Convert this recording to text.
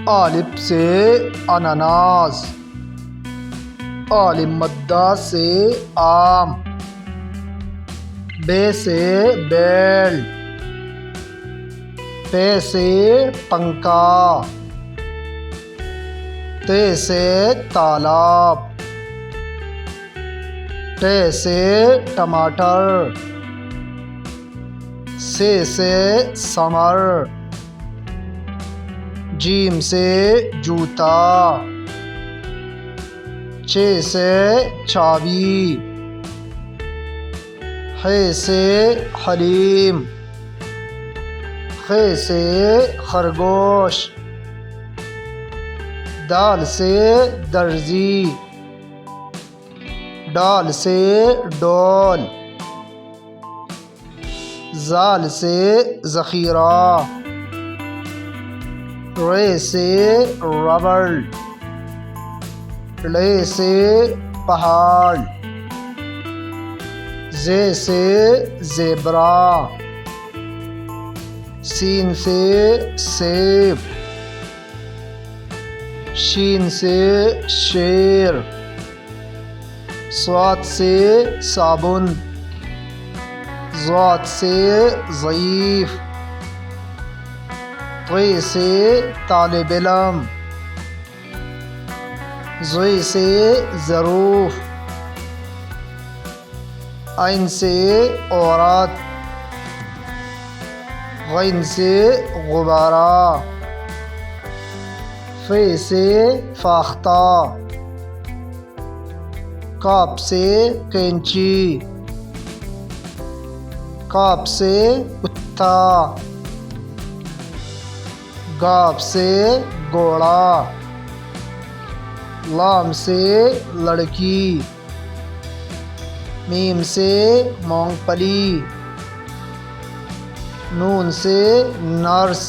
الف سے اناناس، عالم مدہ سے آم، بے سے بیل، پے سے پنکا، تے سے تالاب، ٹے سے ٹماٹر، سے ثمر، جیم سے جوتا، چے سے چابی، حے سے حلیم، خے سے خرگوش، دال سے درزی، ڈال سے ڈول، زال سے ذخیرہ، رے سے ربڑ، لے سے پہاڑ، زے سے زیبرا، سین سے سیب، شین سے شیر، صاد سے صابن، ضاد سے ضعیف، طے سے طالب علم، ضے سے ظروف، عین سے عورت، غین سے غبارہ، فے سے فاختہ، کاف سے کینچی، کاف سے کتا، گاف سے گھوڑا، لام سے لڑکی، میم سے مونگ پھلی، نون سے نرس،